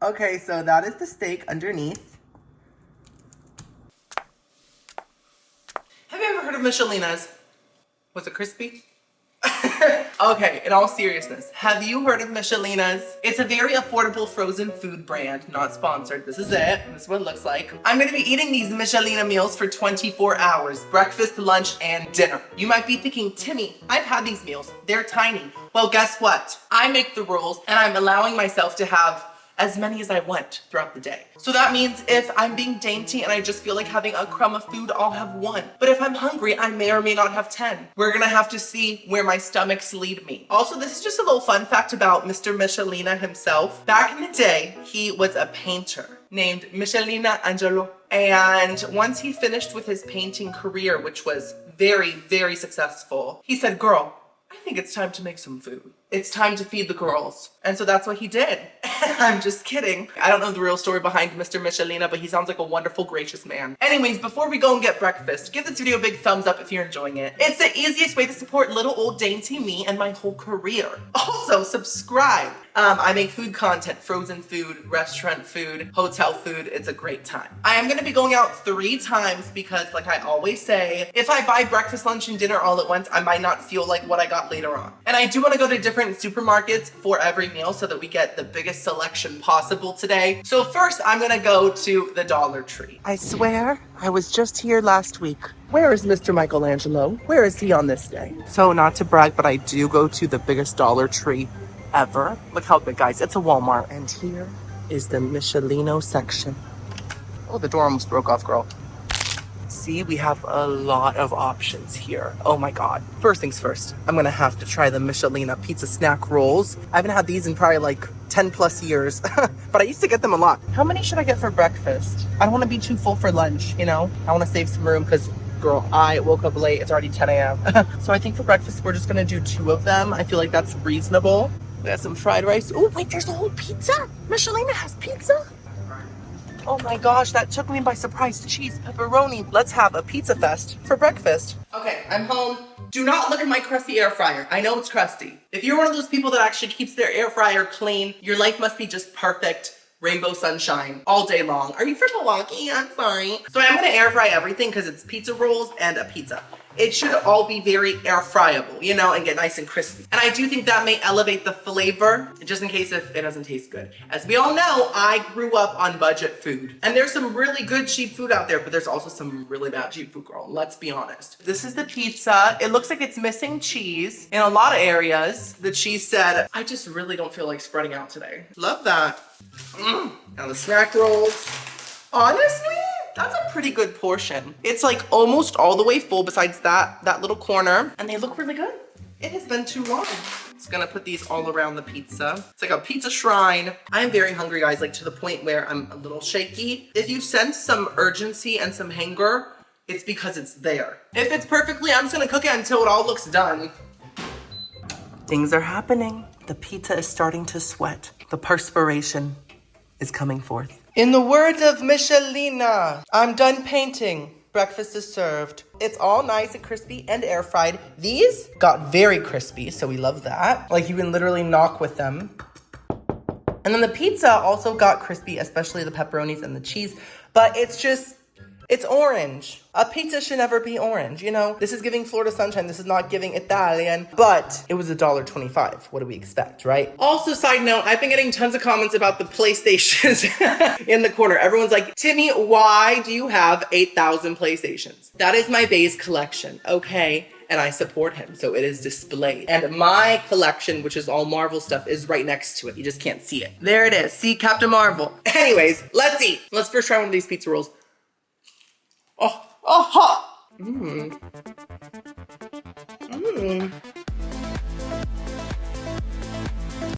Okay, so that is the steak underneath. Have you ever heard of Michelinas? Was it crispy? Okay, in all seriousness, have you heard of Michelinas? It's a very affordable frozen food brand, not sponsored. This is it. This is what it looks like. I'm gonna be eating these Michelina meals for 24 hours, breakfast, lunch, and dinner. You might be thinking, Timmy, I've had these meals. They're tiny. Well, guess what? I make the rules, and I'm allowing myself to have as many as I want throughout the day. So that means if I'm being dainty and I just feel like having a crumb of food, I'll have one. But if I'm hungry, I may or may not have 10. We're gonna have to see where my stomachs lead me. Also, this is just a little fun fact about Mr. Michelina himself. Back in the day, he was a painter named Michelina Angelo. And once he finished with his painting career, which was very, very successful, he said, girl, I think it's time to make some food. It's time to feed the girls. And so that's what he did. I'm just kidding. I don't know the real story behind Mr. Michelina, but he sounds like a wonderful, gracious man. Anyways, before we go and get breakfast, give this video a big thumbs up if you're enjoying it. It's the easiest way to support little old dainty me and my whole career. Also, subscribe. I make food content, frozen food, restaurant food, hotel food. It's a great time. I am gonna be going out 3 times because, like I always say, if I buy breakfast, lunch, and dinner all at once, I might not feel like what I got later on. And I do wanna go to different supermarkets for every meal so that we get the biggest selection possible today. So first, I'm gonna go to the Dollar Tree. I swear, I was just here last week. Where is Mr. Michelangelo? Where is he on this day? So not to brag, but I do go to the biggest Dollar Tree ever. Look how big, guys. It's a Walmart. And here is the Michelino section. Oh, the door almost broke off, girl. See, we have a lot of options here. Oh my God. First things first, I'm gonna have to try the Michelina pizza snack rolls. I haven't had these in probably like 10 plus years, but I used to get them a lot. How many should I get for breakfast? I don't wanna be too full for lunch, you know? I wanna save some room because girl, I woke up late. It's already 10 a.m. So I think for breakfast, we're just gonna do 2 of them. I feel like that's reasonable. We got some fried rice. Oh wait, there's a whole pizza. Michelina has pizza. Oh my gosh, that took me by surprise. Cheese, pepperoni. Let's have a pizza fest for breakfast. Okay, I'm home. Do not look at my crusty air fryer. I know it's crusty. If you're one of those people that actually keeps their air fryer clean, your life must be just perfect. Rainbow sunshine all day long. Are you from Milwaukee? I'm sorry. So I'm gonna air fry everything because it's pizza rolls and a pizza. It should all be very air fryable, you know, and get nice and crispy. And I do think that may elevate the flavor, just in case if it doesn't taste good. As we all know, I grew up on budget food. And there's some really good cheap food out there, but there's also some really bad cheap food, girl. Let's be honest. This is the pizza. It looks like it's missing cheese in a lot of areas. The cheese said, I just really don't feel like spreading out today. Love that. Now the snack rolls. Honestly, that's a pretty good portion. It's like almost all the way full besides that little corner. And they look really good. It has been too long. It's gonna put these all around the pizza. It's like a pizza shrine. I'm very hungry, guys, like to the point where I'm a little shaky. If you sense some urgency and some hunger, it's because it's there. If it's perfectly, I'm just gonna cook it until it all looks done. Things are happening. The pizza is starting to sweat. The perspiration is coming forth. In the words of Michelina, I'm done painting. Breakfast is served. It's all nice and crispy and air fried. These got very crispy, so we love that. Like you can literally knock with them. And then the pizza also got crispy, especially the pepperonis and the cheese, but it's orange. A pizza should never be orange, you know? This is giving Florida sunshine. This is not giving Italian, but it was $1.25. What do we expect, right? Also, side note, I've been getting tons of comments about the PlayStations in the corner. Everyone's like, Timmy, why do you have 8,000 PlayStations? That is my base collection, okay? And I support him, so it is displayed. And my collection, which is all Marvel stuff, is right next to it. You just can't see it. There it is. See, Captain Marvel. Anyways, let's eat. Let's first try one of these pizza rolls. Oh, hot.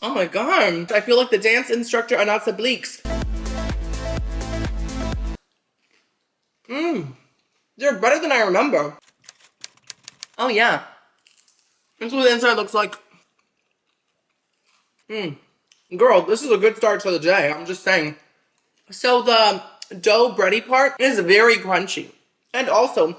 Oh my God. I feel like the dance instructor on Obliques. They're better than I remember. Oh yeah. This is what the inside looks like. Girl, this is a good start to the day. I'm just saying. So the dough bready part is very crunchy. And also,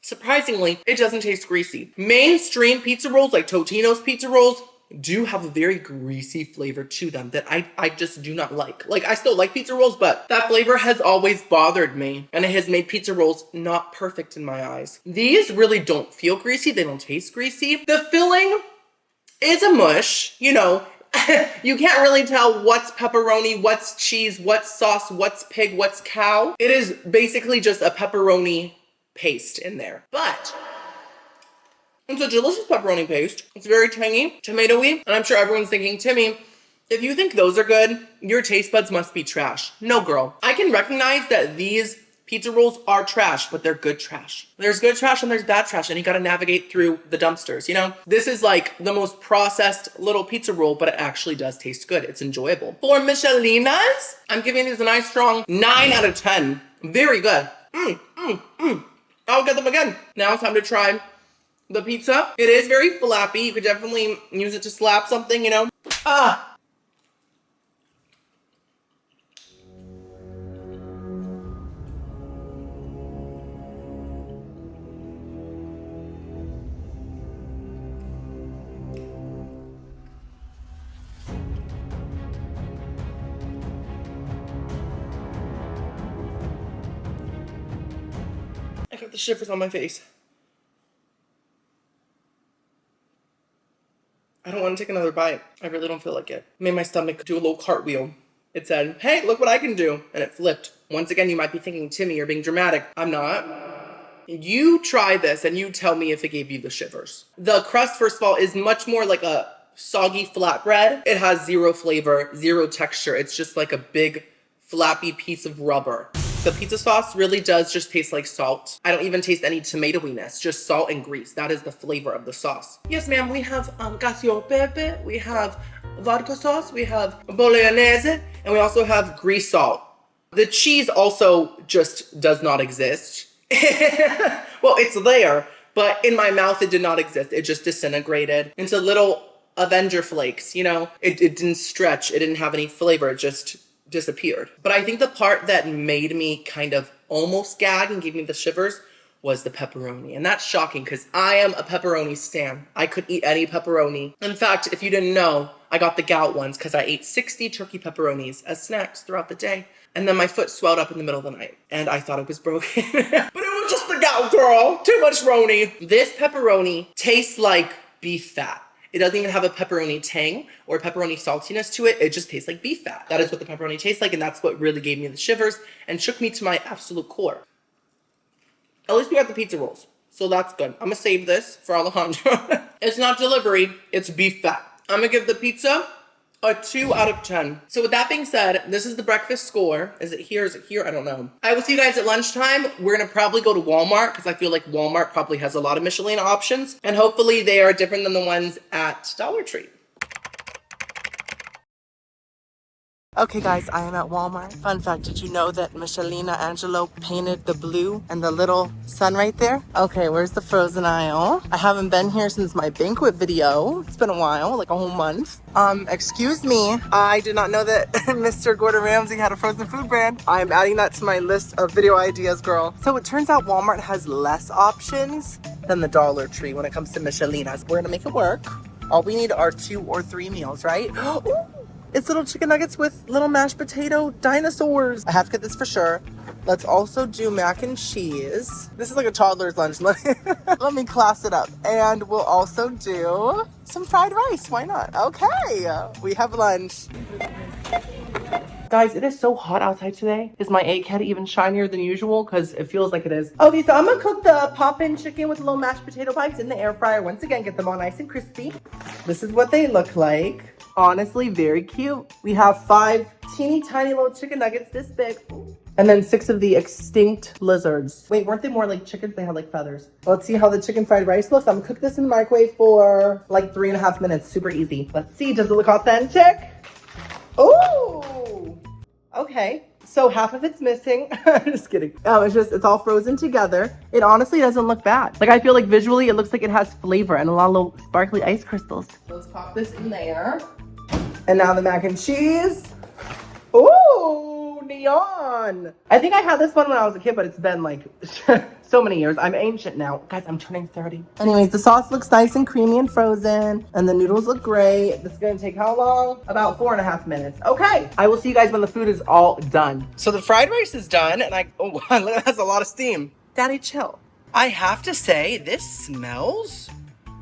surprisingly, it doesn't taste greasy. Mainstream pizza rolls, like Totino's pizza rolls, do have a very greasy flavor to them that I just do not like. Like, I still like pizza rolls, but that flavor has always bothered me, and it has made pizza rolls not perfect in my eyes. These really don't feel greasy. They don't taste greasy. The filling is a mush, you know. You can't really tell what's pepperoni, what's cheese, what's sauce, what's pig, what's cow. It is basically just a pepperoni paste in there. But it's a delicious pepperoni paste. It's very tangy, tomatoey, and I'm sure everyone's thinking, Timmy, if you think those are good, your taste buds must be trash. No, girl. I can recognize that these pizza rolls are trash, but they're good trash. There's good trash and there's bad trash, and you gotta navigate through the dumpsters, you know? This is like the most processed little pizza roll, but it actually does taste good. It's enjoyable. For Michelinas, I'm giving these a nice strong 9 out of 10. Very good. I'll get them again. Now it's time to try the pizza. It is very flappy. You could definitely use it to slap something, you know? Ah! I got the shivers on my face. I don't want to take another bite. I really don't feel like it. Made my stomach do a little cartwheel. It said, hey, look what I can do. And it flipped. Once again, you might be thinking, Timmy, you're being dramatic. I'm not. You try this and you tell me if it gave you the shivers. The crust, first of all, is much more like a soggy flatbread. It has zero flavor, zero texture. It's just like a big flappy piece of rubber. The pizza sauce really does just taste like salt. I don't even taste any tomatoiness, just salt and grease. That is the flavor of the sauce. Yes, ma'am, we have cacio e pepe, we have vodka sauce, we have bolognese, and we also have grease salt. The cheese also just does not exist. Well, it's there, but in my mouth it did not exist. It just disintegrated into little Avenger flakes, you know? It didn't stretch, it didn't have any flavor, it just disappeared. But I think the part that made me kind of almost gag and gave me the shivers was the pepperoni. And that's shocking because I am a pepperoni stan. I could eat any pepperoni. In fact, if you didn't know, I got the gout ones because I ate 60 turkey pepperonis as snacks throughout the day. And then my foot swelled up in the middle of the night and I thought it was broken. But it was just the gout, girl. Too much roni. This pepperoni tastes like beef fat. It doesn't even have a pepperoni tang or pepperoni saltiness to it. It just tastes like beef fat. That is what the pepperoni tastes like, and that's what really gave me the shivers and shook me to my absolute core. At least we got the pizza rolls, so that's good. I'm gonna save this for Alejandro. It's not delivery, it's beef fat. I'm gonna give the pizza a 2 out of 10. So with that being said, this is the breakfast score. Is it here? Is it here? I don't know. I will see you guys at lunchtime. We're gonna probably go to Walmart because I feel like Walmart probably has a lot of Michelina options. And hopefully they are different than the ones at Dollar Tree. Okay guys, I am at Walmart. Fun fact, did you know that Michelina Angelo painted the blue and the little sun right there? Okay, where's the frozen aisle? I haven't been here since my banquet video. It's been a while, like a whole month. Excuse me. I did not know that Mr. Gordon Ramsay had a frozen food brand. I am adding that to my list of video ideas, girl. So it turns out Walmart has less options than the Dollar Tree when it comes to Michelinas. We're gonna make it work. All we need are 2 or 3 meals, right? Ooh. It's little chicken nuggets with little mashed potato dinosaurs. I have to get this for sure. Let's also do mac and cheese. This is like a toddler's lunch. Let me class it up. And we'll also do some fried rice. Why not? Okay, we have lunch. Guys, it is so hot outside today. Is my egg head even shinier than usual? Because it feels like it is. Okay, so I'm gonna cook the pop-in chicken with little mashed potato bites in the air fryer. Once again, get them all nice and crispy. This is what they look like. Honestly, very cute. We have 5 teeny tiny little chicken nuggets this big. And then 6 of the extinct lizards. Wait, weren't they more like chickens? They had like feathers. Let's see how the chicken fried rice looks. I'm gonna cook this in the microwave for like 3.5 minutes. Super easy. Let's see, does it look authentic? Ooh, okay. So half of it's missing. Just kidding. It's all frozen together. It honestly doesn't look bad. Like I feel like visually it looks like it has flavor and a lot of little sparkly ice crystals. Let's pop this in there. And now the mac and cheese. Ooh, yawn. I think I had this one when I was a kid, but it's been like so many years. I'm ancient now. Guys, I'm turning 30. Anyways, the sauce looks nice and creamy and frozen, and the noodles look great. This is gonna take how long? About 4.5 minutes. Okay, I will see you guys when the food is all done. So the fried rice is done, and oh, that's a lot of steam. Daddy, chill. I have to say, this smells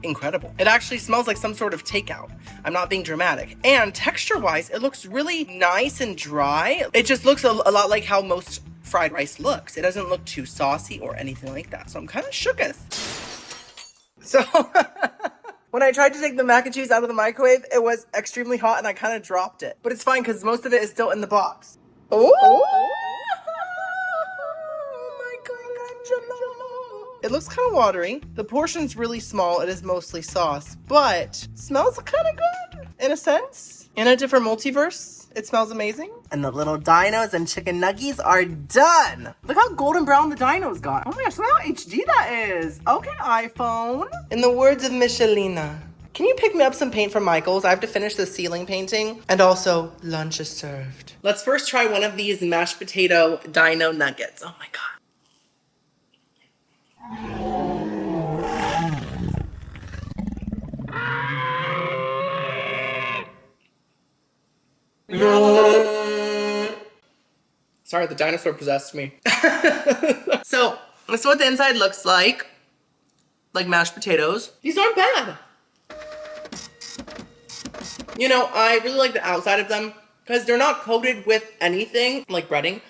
incredible. It actually smells like some sort of takeout. I'm not being dramatic. And texture-wise, it looks really nice and dry. It just looks a lot like how most fried rice looks. It doesn't look too saucy or anything like that. So I'm kind of shooketh. So when I tried to take the mac and cheese out of the microwave, it was extremely hot and I kind of dropped it. But it's fine because most of it is still in the box. Oh! It looks kind of watery. The portion's really small. It is mostly sauce, but smells kind of good in a sense. In a different multiverse, it smells amazing. And the little dinos and chicken nuggies are done. Look how golden brown the dinos got. Oh my gosh, look how HD that is. Okay, iPhone. In the words of Michelina, can you pick me up some paint from Michael's? I have to finish the ceiling painting. And also, lunch is served. Let's first try one of these mashed potato dino nuggets. Oh my God. Sorry, the dinosaur possessed me. So, this is what the inside looks like mashed potatoes. These aren't bad. You know, I really like the outside of them because they're not coated with anything like breading,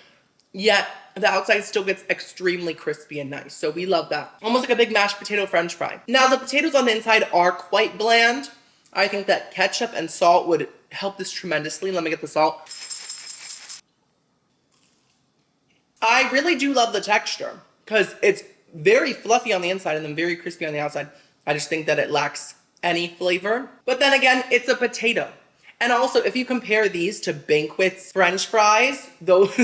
yet the outside still gets extremely crispy and nice. So we love that. Almost like a big mashed potato French fry. Now the potatoes on the inside are quite bland. I think that ketchup and salt would help this tremendously. Let me get the salt. I really do love the texture because it's very fluffy on the inside and then very crispy on the outside. I just think that it lacks any flavor. But then again, it's a potato. And also, if you compare these to Banquet's French fries, those...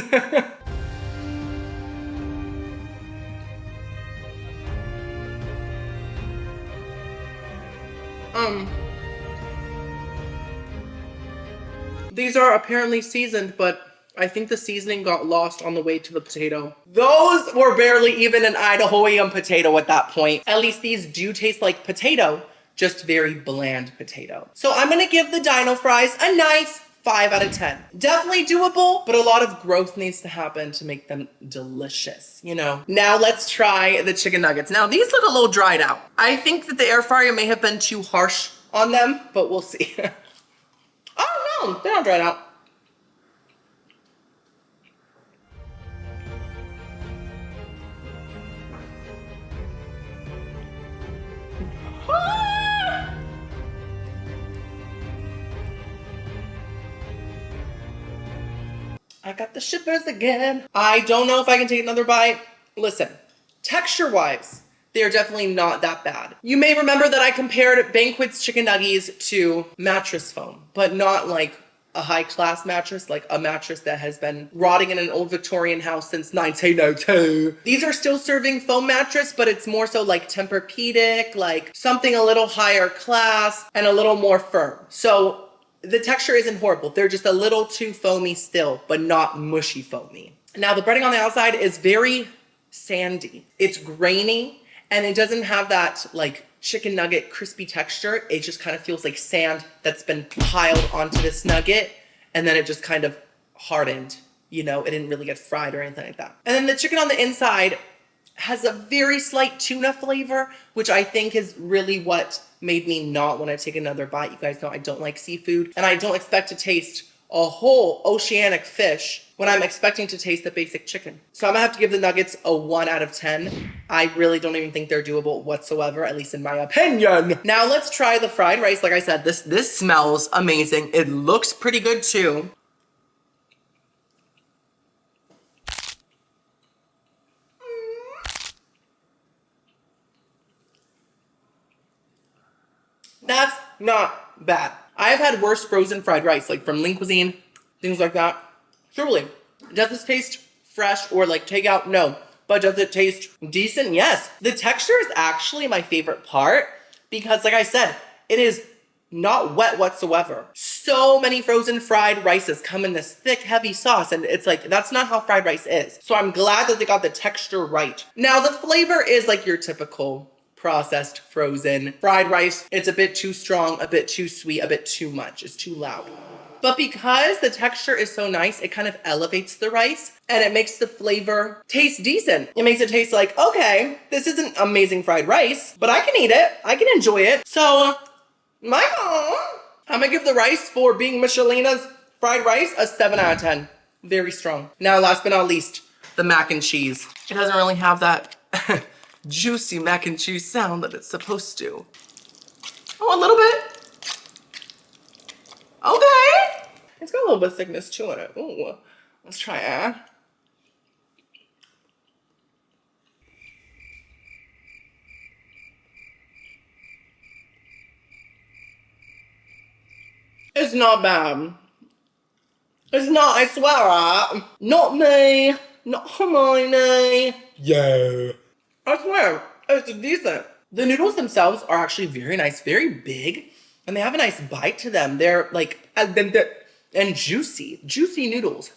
These are apparently seasoned, but I think the seasoning got lost on the way to the potato. Those were barely even an Idahoan potato at that point. At least these do taste like potato, just very bland potato. So I'm gonna give the dino fries a nice 5 out of 10. Definitely doable, but a lot of growth needs to happen to make them delicious, you know? Now let's try the chicken nuggets. Now these look a little dried out. I think that the air fryer may have been too harsh on them, but we'll see. Oh no, they're not dried out. I got the shivers again. I don't know if I can take another bite. Listen, texture-wise, they are definitely not that bad. You may remember that I compared Banquet's chicken nuggies to mattress foam, but not like a high-class mattress, like a mattress that has been rotting in an old Victorian house since 1902. These are still serving foam mattress, but it's more so like Tempur-Pedic, like something a little higher class and a little more firm. So the texture isn't horrible. They're just a little too foamy still, but not mushy foamy. Now the breading on the outside is very sandy. It's grainy and it doesn't have that like chicken nugget crispy texture. It just kind of feels like sand that's been piled onto this nugget and then it just kind of hardened. You know, it didn't really get fried or anything like that. And then the chicken on the inside has a very slight tuna flavor, which I think is really what made me not want to take another bite. You guys know I don't like seafood and I don't expect to taste a whole oceanic fish when I'm expecting to taste the basic chicken. So I'm gonna have to give the nuggets a 1 out of 10. I really don't even think they're doable whatsoever, at least in my opinion. Now let's try the fried rice. Like I said, this smells amazing. It looks pretty good too. That's not bad. I've had worse frozen fried rice, like from Lean Cuisine, things like that. Truly. Does this taste fresh or like takeout? No. But does it taste decent? Yes. The texture is actually my favorite part because, like I said, it is not wet whatsoever. So many frozen fried rices come in this thick, heavy sauce, and it's like, that's not how fried rice is. So I'm glad that they got the texture right. Now the flavor is like your typical processed frozen fried rice. It's a bit too strong, a bit too sweet, a bit too much. It's too loud. But because the texture is so nice, it kind of elevates the rice and it makes the flavor taste decent. It makes it taste like, okay, this isn't amazing fried rice, but I can eat it. I can enjoy it. So, Michael, I'm gonna give the rice for being Michelina's fried rice a 7 out of 10. Very strong. Now, last but not least, the mac and cheese. It doesn't really have that juicy mac and cheese sound that it's supposed to. Oh, a little bit. Okay. It's got a little bit of thickness too in it. Ooh, let's try it. It's not bad. It's not, I swear. Not me. Not Hermione. Yeah. I swear, it's decent. The noodles themselves are actually very nice, very big, and they have a nice bite to them. They're like, and juicy noodles.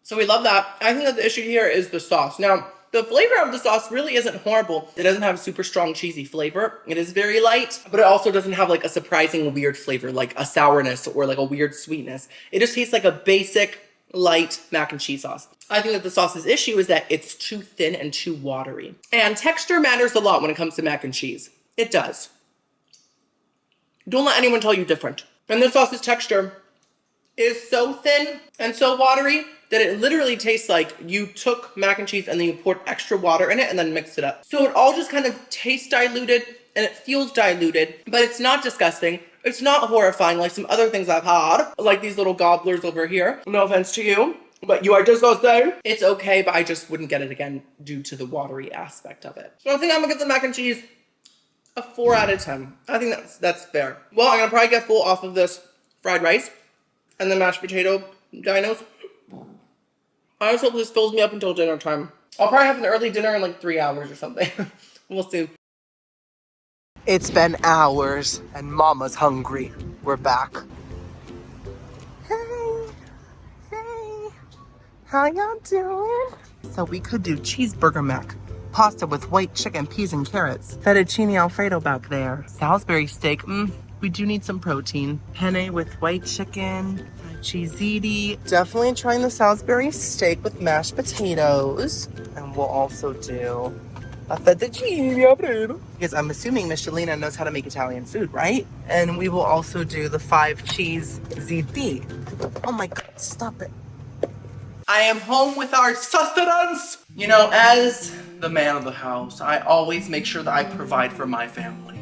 So we love that. I think that the issue here is the sauce. Now, the flavor of the sauce really isn't horrible. It doesn't have a super strong cheesy flavor. It is very light, but it also doesn't have like a surprising weird flavor, like a sourness or like a weird sweetness. It just tastes like a basic light mac and cheese sauce. I think that the sauce's issue is that it's too thin and too watery. And texture matters a lot when it comes to mac and cheese. It does. Don't let anyone tell you different. And this sauce's texture is so thin and so watery that it literally tastes like you took mac and cheese and then you poured extra water in it and then mixed it up. So it all just kind of tastes diluted and it feels diluted, but it's not disgusting. It's not horrifying like some other things I've had, like these little gobblers over here. No offense to you, but you are disgusting. It's okay, but I just wouldn't get it again due to the watery aspect of it. So I think I'm gonna give the mac and cheese a 4 out of 10. I think that's fair. Well, I'm gonna probably get full off of this fried rice and the mashed potato dinos. I just hope this fills me up until dinner time. I'll probably have an early dinner in like 3 hours or something. We'll see. It's been hours and Mama's hungry. We're back. Hey, how y'all doing? So we could do cheeseburger mac, pasta with white chicken, peas and carrots, fettuccine alfredo back there, Salisbury steak. We do need some protein. Penne with white chicken, cheesy. Definitely trying the Salisbury steak with mashed potatoes. And we'll also do a fettuccine alfredo. Because I'm assuming Michelina knows how to make Italian food, right? And we will also do the 5 cheese ziti. Oh my God, stop it. I am home with our sustenance. You know, as the man of the house, I always make sure that I provide for my family.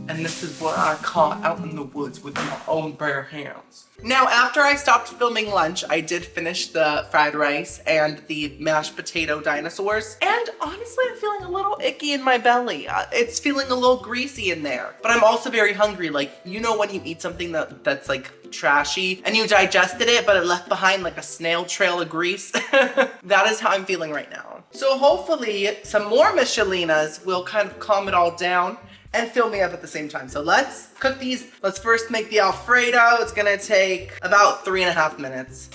And this is what I caught out in the woods with my own bare hands. Now, after I stopped filming lunch, I did finish the fried rice and the mashed potato dinosaurs. And honestly, I'm feeling a little icky in my belly. It's feeling a little greasy in there. But I'm also very hungry. Like, you know when you eat something that's like trashy and you digested it, but it left behind like a snail trail of grease? That is how I'm feeling right now. So hopefully some more Michelinas will kind of calm it all down and fill me up at the same time. So let's cook these. Let's first make the Alfredo. It's gonna take about 3.5 minutes.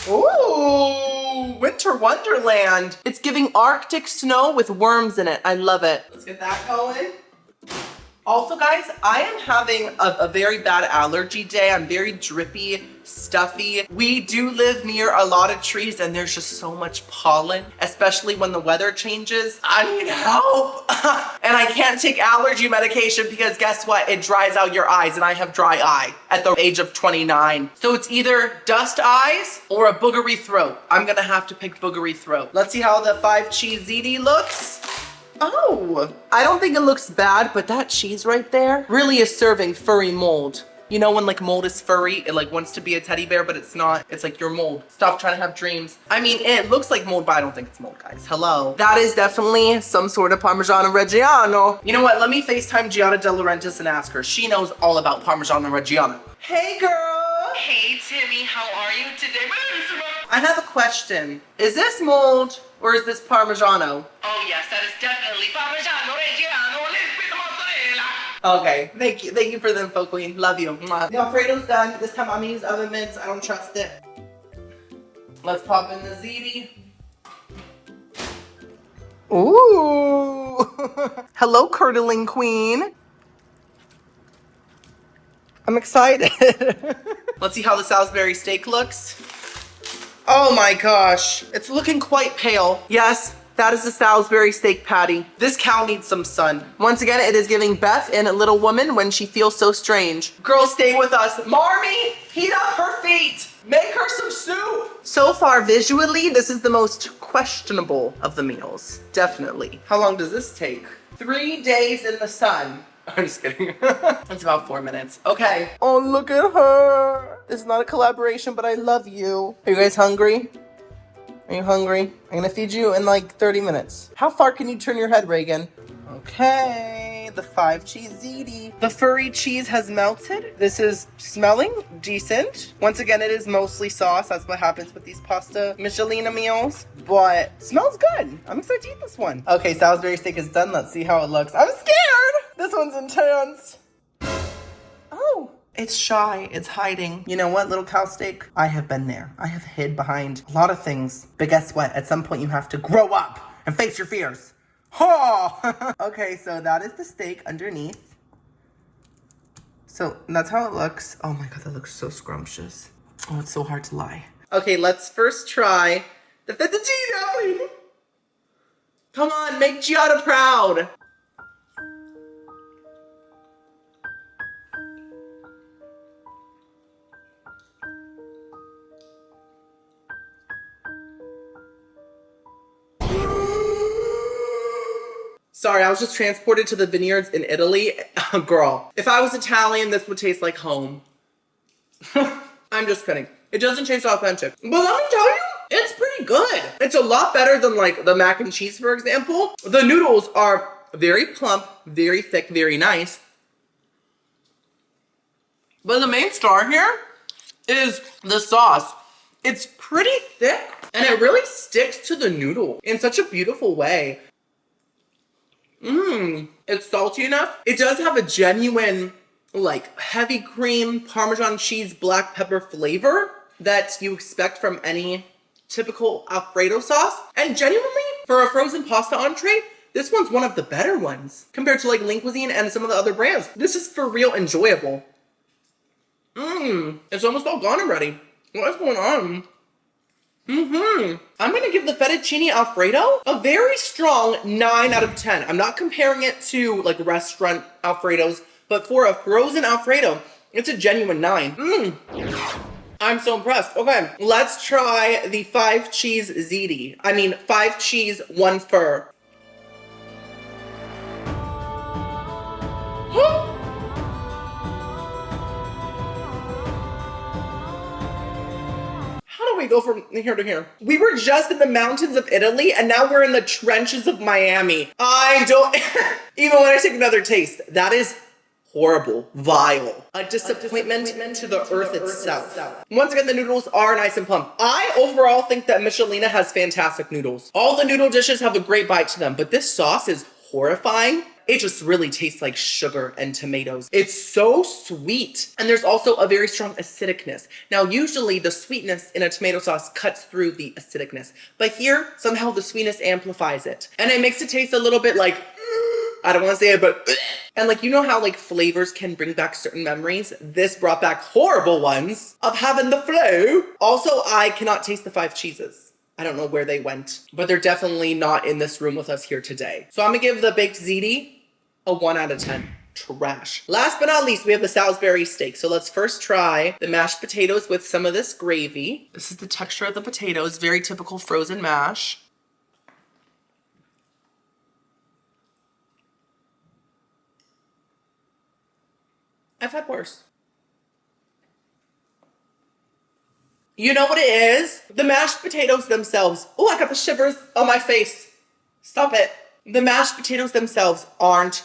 Ooh, winter wonderland. It's giving Arctic snow with worms in it. I love it. Let's get that going. Also guys, I am having a very bad allergy day. I'm very drippy, stuffy. We do live near a lot of trees and there's just so much pollen, especially when the weather changes. I need help. And I can't take allergy medication because guess what? It dries out your eyes and I have dry eye at the age of 29. So it's either dust eyes or a boogery throat. I'm gonna have to pick boogery throat. Let's see how the 5 cheese ziti looks. Oh, I don't think it looks bad, but that cheese right there really is serving furry mold. You know when like mold is furry, it like wants to be a teddy bear, but it's not. It's like your mold. Stop trying to have dreams. I mean, it looks like mold, but I don't think it's mold, guys. Hello. That is definitely some sort of Parmigiano Reggiano. You know what? Let me FaceTime Giada De Laurentiis and ask her. She knows all about Parmigiano Reggiano. Hey, girl. Hey, Timmy. How are you today? I have a question. Is this mold or is this Parmigiano? Oh, yes. That is definitely Parmigiano Reggiano. Little bit of mozzarella. Okay, thank you. Thank you for the info, queen. Love you. Mwah. The Alfredo's done. This time I'm gonna use oven mitts. I don't trust it. Let's pop in the ziti. Ooh. Hello, curdling queen. I'm excited. Let's see how the Salisbury steak looks. Oh my gosh, it's looking quite pale. Yes, that is the Salisbury steak patty. This cow needs some sun. Once again, it is giving Beth in Little Woman when she feels so strange. Girls, stay with us. Marmy, heat up her feet. Make her some soup. So far, visually, this is the most questionable of the meals. Definitely. How long does this take? 3 days in the sun. I'm just kidding. It's about 4 minutes. Okay. Oh, look at her. This is not a collaboration, but I love you. Are you guys hungry? Are you hungry? I'm gonna feed you in like 30 minutes. How far can you turn your head, Reagan? Okay, the 5 cheese ziti. The furry cheese has melted. This is smelling decent. Once again, it is mostly sauce. That's what happens with these pasta Michelina meals, but smells good. I'm excited to eat this one. Okay, Salisbury steak is done. Let's see how it looks. I'm scared. This one's intense. Oh, it's shy. It's hiding. You know what, little cow steak? I have been there. I have hid behind a lot of things. But guess what? At some point, you have to grow up and face your fears. Oh! Okay, so that is the steak underneath. So that's how it looks. Oh my god, that looks so scrumptious. Oh, it's so hard to lie. Okay, let's first try the fettuccine. Come on, make Giada proud. Sorry, I was just transported to the vineyards in Italy. Girl, if I was Italian, this would taste like home. I'm just kidding. It doesn't taste authentic. But let me tell you, it's pretty good. It's a lot better than like the mac and cheese, for example. The noodles are very plump, very thick, very nice. But the main star here is the sauce. It's pretty thick and it really sticks to the noodle in such a beautiful way. It's salty enough. It does have a genuine, like, heavy cream, Parmesan cheese, black pepper flavor that you expect from any typical Alfredo sauce. And genuinely, for a frozen pasta entree, this one's one of the better ones compared to like Lean Cuisine and some of the other brands. This is for real enjoyable. It's almost all gone already. What's going on? I'm gonna give the fettuccine Alfredo a very strong 9 out of 10. I'm not comparing it to like restaurant Alfredos, but for a frozen Alfredo, it's a genuine 9. I'm so impressed. Okay, let's try the 5 cheese ziti. I mean, 5 cheese, 1 fur. How do we go from here to here? We were just in the mountains of Italy and now we're in the trenches of Miami. I don't, even when I take another taste, that is horrible, vile. A disappointment to the earth itself. Once again, the noodles are nice and plump. I overall think that Michelina has fantastic noodles. All the noodle dishes have a great bite to them, but this sauce is horrifying. It just really tastes like sugar and tomatoes. It's so sweet. And there's also a very strong acidicness. Now, usually the sweetness in a tomato sauce cuts through the acidicness. But here, somehow the sweetness amplifies it. And it makes it taste a little bit like, I don't want to say it, but, and like, you know how like flavors can bring back certain memories? This brought back horrible ones of having the flu. Also, I cannot taste the 5 cheeses. I don't know where they went, but they're definitely not in this room with us here today. So I'm gonna give the baked ziti a 1 out of 10. Trash. Last but not least, we have the Salisbury steak. So let's first try the mashed potatoes with some of this gravy. This is the texture of the potatoes, very typical frozen mash. I've had worse. You know what it is? The mashed potatoes themselves. Oh, I got the shivers on my face. Stop it. The mashed potatoes themselves aren't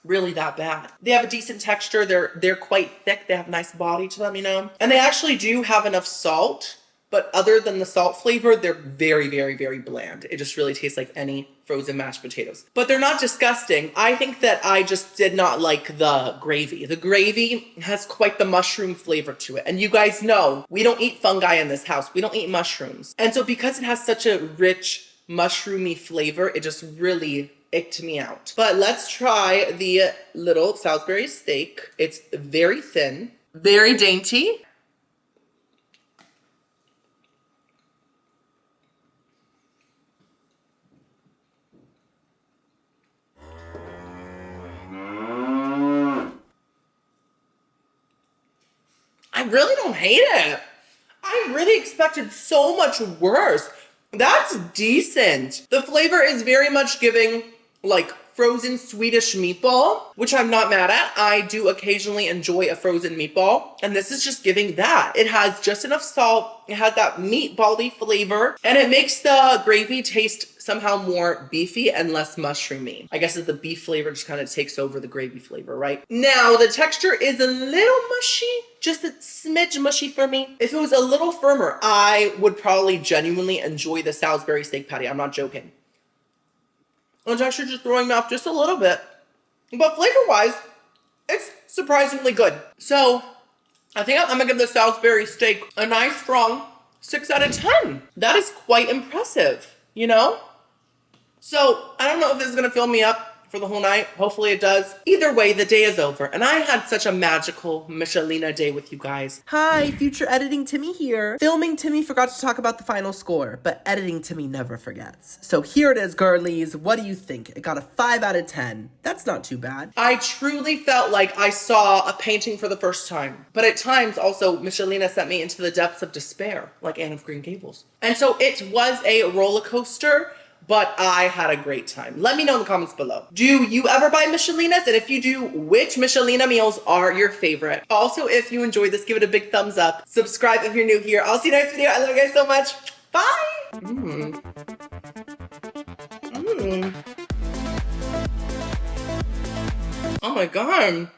really that bad. They have a decent texture. They're quite thick. They have a nice body to them, you know? And they actually do have enough salt, but other than the salt flavor, they're very, very, very bland. It just really tastes like any frozen mashed potatoes. But they're not disgusting. I think that I just did not like the gravy. The gravy has quite the mushroom flavor to it. And you guys know, we don't eat fungi in this house. We don't eat mushrooms. And so because it has such a rich, mushroomy flavor, it just really icked me out. But let's try the little Salisbury steak. It's very thin, very dainty. I really don't hate it. I really expected so much worse. That's decent. The flavor is very much giving like frozen Swedish meatball, which I'm not mad at. I do occasionally enjoy a frozen meatball, and this is just giving that. It has just enough salt, it has that meatball-y flavor, and it makes the gravy taste somehow more beefy and less mushroomy. I guess that the beef flavor just kind of takes over the gravy flavor, right? Now, the texture is a little mushy, just a smidge mushy for me. If it was a little firmer, I would probably genuinely enjoy the Salisbury steak patty. I'm not joking. It's actually just throwing me off just a little bit. But flavor-wise, it's surprisingly good. So, I think I'm gonna give the Salisbury steak a nice strong 6 out of 10. That is quite impressive, you know? So, I don't know if this is gonna fill me up for the whole night. Hopefully it does. Either way, the day is over, and I had such a magical Michelina day with you guys. Hi, future editing Timmy here. Filming Timmy forgot to talk about the final score, but editing Timmy never forgets. So here it is, girlies. What do you think? It got a 5 out of 10. That's not too bad. I truly felt like I saw a painting for the first time, but at times also Michelina sent me into the depths of despair, like Anne of Green Gables. And so it was a roller coaster, but I had a great time. Let me know in the comments below. Do you ever buy Michelinas? And if you do, which Michelina meals are your favorite? Also, if you enjoyed this, give it a big thumbs up. Subscribe if you're new here. I'll see you next video. I love you guys so much. Bye. Oh my God.